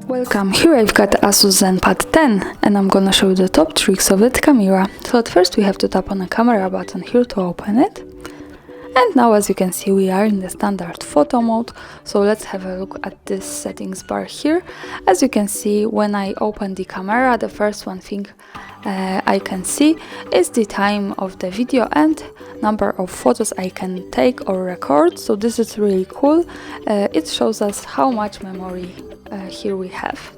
Welcome, here I've got ASUS ZenPad 10 and I'm gonna show you the top tricks of that camera. So at first we have to tap on the camera button here to open it. And now as you can see we are in the standard photo mode, so let's have a look at this settings bar here. As you can see, when I open the camera, the first one thing I can see is the time of the video and number of photos I can take or record, so this is really cool. It shows us how much memory here we have.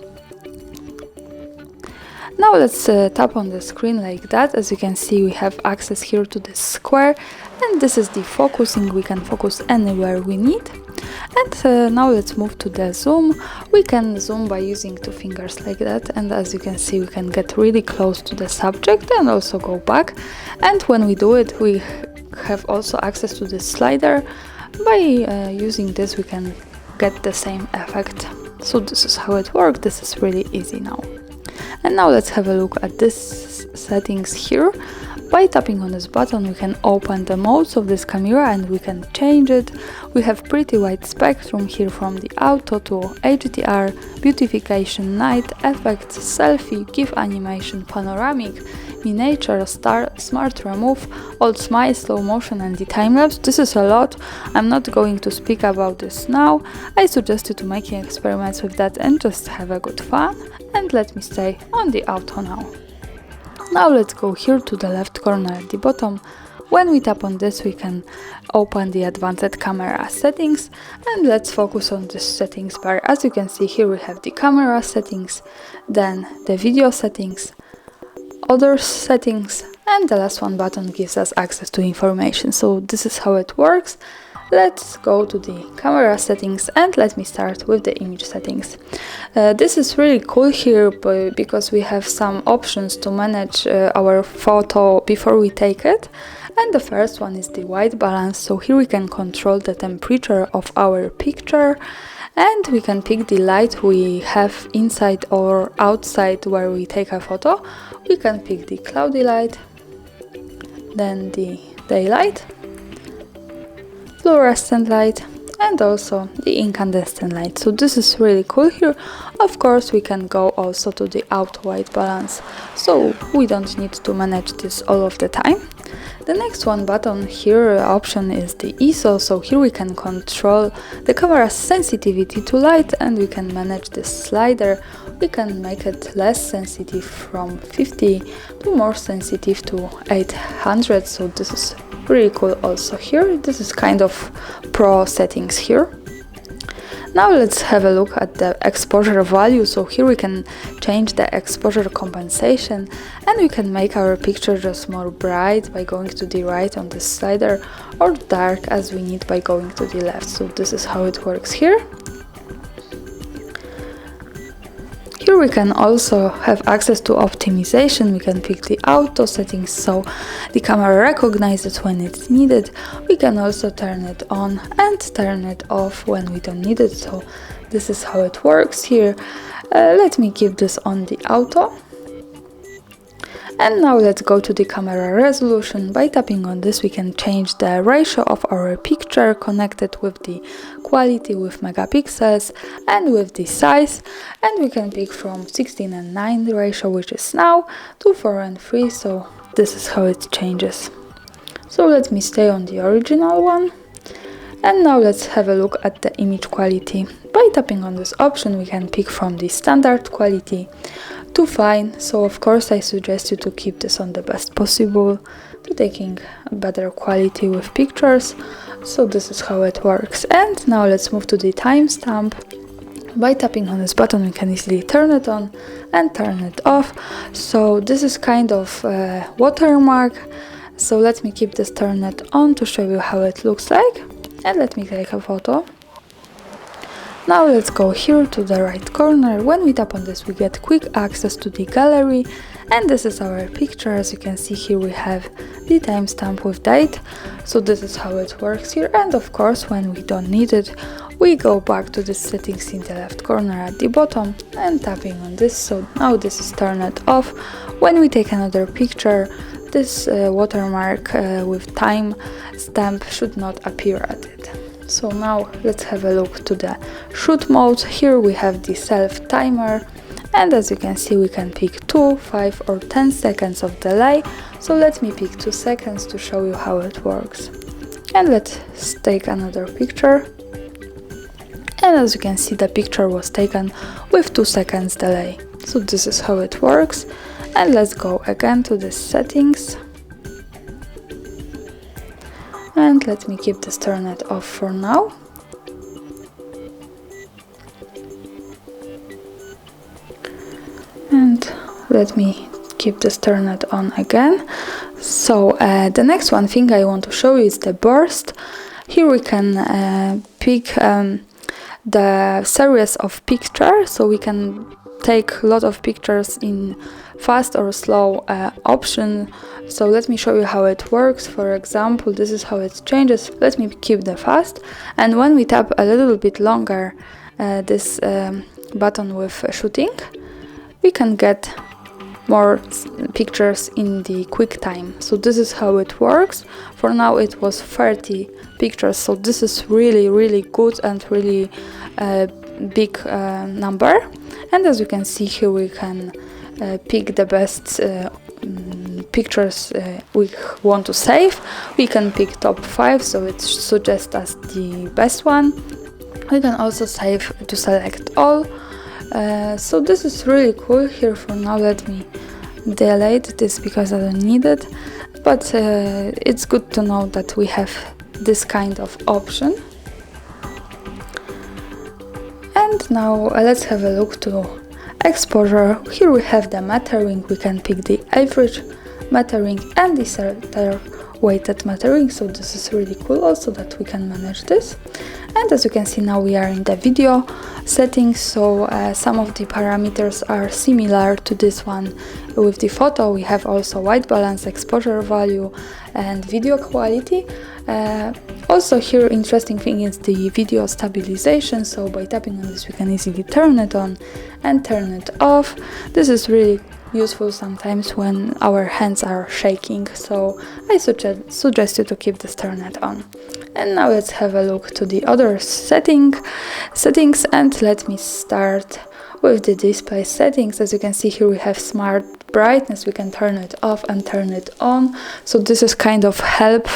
Now let's tap on the screen like that. As you can see, we have access here to the square, and this is the focusing. We can focus anywhere we need. And now let's move to the zoom. We can zoom by using two fingers like that, and as you can see we can get really close to the subject and also go back. And when we do it, we have also access to the slider. By using this we can get the same effect. So this is how it works. This is really easy now. And now let's have a look at this settings here. By tapping on this button we can open the modes of this camera and we can change it. We have pretty wide spectrum here, from the auto to HDR, beautification, night, effects, selfie, GIF animation, panoramic, miniature, smart remove, old smile, slow motion and the time-lapse. This is a lot. I'm not going to speak about this now. I suggest you to making experiments with that and just have a good fun. And let me stay on the auto now. Now let's go here to the left corner at the bottom. When we tap on this we can open the advanced camera settings, and let's focus on this settings bar. As you can see here we have the camera settings, then the video settings, other settings, and the last one button gives us access to information. So this is how it works. Let's go to the camera settings and let me start with the image settings. This is really cool here because we have some options to manage our photo before we take it. And the first one is the white balance. So here we can control the temperature of our picture, and we can pick the light we have inside or outside where we take a photo. We can pick the cloudy light, then the daylight, fluorescent light, and also the incandescent light. So this is really cool here. Of course we can go also to the auto white balance, so we don't need to manage this all of the time. The next one button here option is the ISO, so here we can control the camera's sensitivity to light and we can manage this slider. We can make it less sensitive from 50 to more sensitive to 800, so this is really cool also here. This is kind of pro settings here. Now let's have a look at the exposure value. So here we can change the exposure compensation and we can make our picture just more bright by going to the right on the slider, or dark as we need by going to the left. So this is how it works here. Here we can also have access to optimization. We can pick the auto settings so the camera recognizes when it's needed. We can also turn it on and turn it off when we don't need it. So this is how it works here. Let me keep this on the auto. And now let's go to the camera resolution. By tapping on this we can change the ratio of our picture connected with the quality, with megapixels and with the size, and we can pick from 16 and 9 ratio, which is now, to 4 and 3, so this is how it changes. So let me stay on the original one. And now let's have a look at the image quality. By tapping on this option we can pick from the standard quality to fine, so of course I suggest you to keep this on the best possible, to taking better quality with pictures. So this is how it works. And now let's move to the timestamp. By tapping on this button we can easily turn it on and turn it off. So this is kind of a watermark, so let me keep this turned on to show you how it looks like. And let me take a photo. Now let's go here to the right corner. When we tap on this we get quick access to the gallery, and this is our picture. As you can see here we have the timestamp with date, so this is how it works here. And of course when we don't need it we go back to the settings in the left corner at the bottom and tapping on this, so now this is turned off. When we take another picture, this watermark with time stamp should not appear at it. So now let's have a look to the shoot mode. Here we have the self timer, and as you can see we can pick 2, 5 or 10 seconds of delay. So let me pick 2 seconds to show you how it works. And let's take another picture. And as you can see, the picture was taken with 2 seconds delay. So this is how it works. And let's go again to the settings. And let me keep this turnet off for now. And let me keep this turnet on again. So the next one thing I want to show you is the burst. Here we can pick the series of pictures, so we can take a lot of pictures in fast or slow option. So let me show you how it works. For example, this is how it changes. Let me keep the fast, and when we tap a little bit longer this button with shooting, we can get more pictures in the quick time. So this is how it works. For now it was 30 pictures, so this is really good and really big number. And as you can see here, we can pick the best pictures we want to save. We can pick top 5, so it suggests us the best one. We can also save to select all. So this is really cool. Here for now let me delete this because I don't need it, but it's good to know that we have this kind of option. And now let's have a look to exposure. Here we have the mattering. We can pick the average mattering and the center weighted mattering, so this is really cool also that we can manage this. And as you can see, now we are in the video settings, so some of the parameters are similar to this one with the photo. We have also white balance, exposure value and video quality. Also here interesting thing is the video stabilization, so by tapping on this we can easily turn it on and turn it off. This is really useful sometimes when our hands are shaking, so I suggest you to keep this turnet on. And now let's have a look to the other settings, and let me start with the display settings. As you can see here, we have smart brightness. We can turn it off and turn it on, so this is kind of help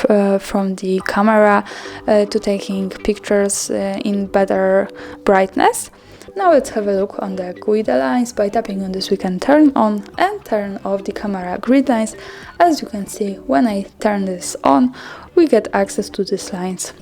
from the camera to taking pictures in better brightness. Now let's have a look on the grid lines. By tapping on this we can turn on and turn off the camera grid lines. As you can see, when I turn this on, we get access to these lines.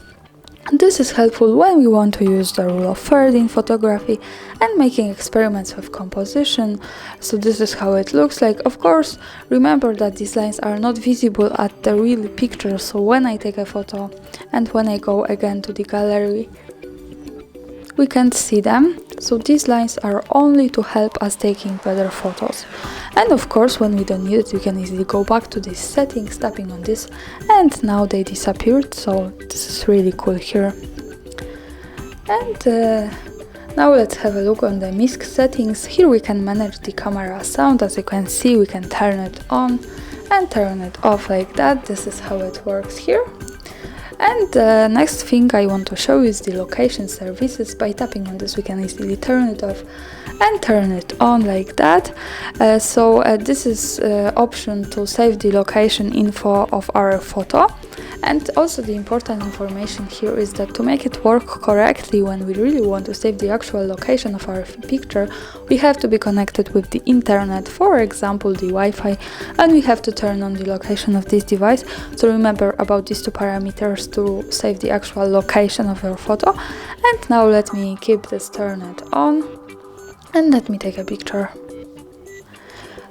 This is helpful when we want to use the rule of thirds in photography and making experiments with composition. So this is how it looks like. Of course, remember that these lines are not visible at the real picture, so when I take a photo and when I go again to the gallery, we can't see them. So these lines are only to help us taking better photos. And of course, when we don't need it, we can easily go back to these settings, tapping on this, and now they disappeared, so this is really cool here. And now let's have a look on the MISC settings. Here we can manage the camera sound. As you can see, we can turn it on and turn it off like that. This is how it works here. And the next thing I want to show is the location services. By tapping on this we can easily turn it off and turn it on like that. This is option to save the location info of our photo. And also the important information here is that to make it work correctly, when we really want to save the actual location of our picture, we have to be connected with the internet, for example the Wi-Fi, and we have to turn on the location of this device. So remember about these two parameters to save the actual location of your photo. And now let me keep this turnet on and let me take a picture.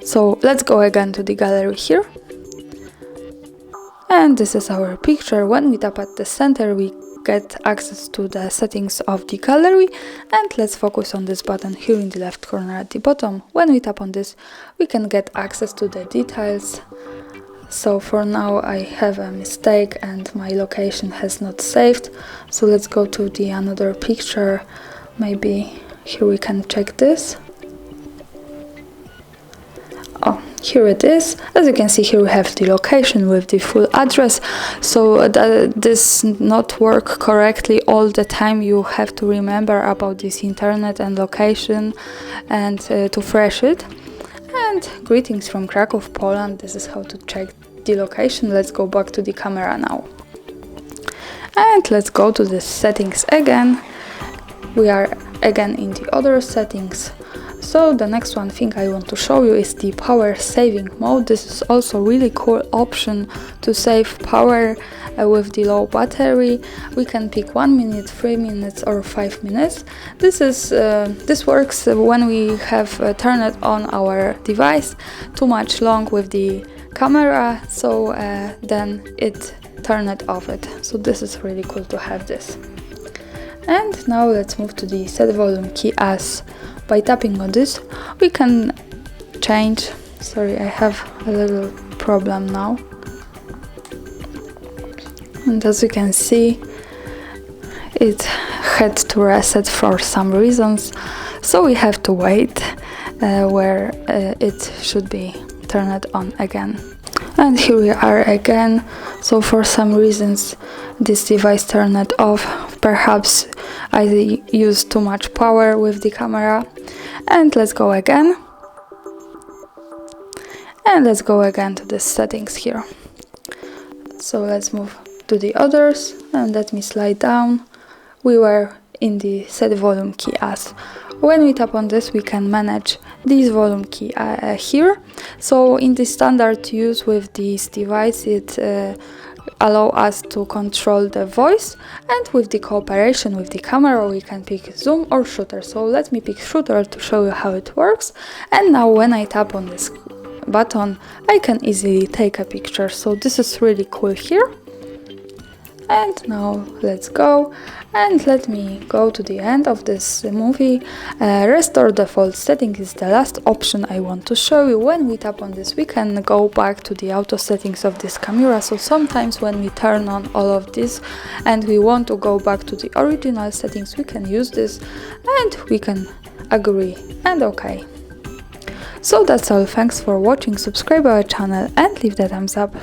So let's go again to the gallery here. And this is our picture. When we tap at the center, we get access to the settings of the gallery. And let's focus on this button here in the left corner at the bottom. When we tap on this, we can get access to the details. So for now I have a mistake and my location has not saved. So let's go to the another picture. Maybe here we can check this. Oh, here it is. As you can see here, we have the location with the full address, so that this not work correctly all the time. You have to remember about this internet and location and to fresh it. And greetings from Krakow, Poland. This is how to check the location. Let's go back to the camera now. And let's go to the settings again. We are again in the other settings. So the next one thing I want to show you is the power saving mode. This is also really cool option to save power with the low battery. We can pick 1 minute, 3 minutes or 5 minutes. This works when we have turned on our device too much long with the camera, so then it turned off it. So this is really cool to have this. And now let's move to the set volume key. As by tapping on this we can change. Sorry, I have a little problem now. And as you can see, it had to reset for some reasons, so we have to wait where it should be turned on again. And here we are again. So for some reasons this device turned off. Perhaps I used too much power with the camera. And let's go again. And let's go again to the settings here. So let's move to the others and let me slide down. We were in the set volume key as. When we tap on this, we can manage this volume key here. So in the standard use with this device, it allow us to control the voice, and with the cooperation with the camera we can pick zoom or shutter. So let me pick shutter to show you how it works. And now when I tap on this button, I can easily take a picture. So this is really cool here. And now let's go, and let me go to the end of this movie. Restore default setting is the last option I want to show you. When we tap on this, we can go back to the auto settings of this camera. So sometimes when we turn on all of this and we want to go back to the original settings, we can use this and we can agree and OK. So that's all. Thanks for watching. Subscribe our channel and leave the thumbs up.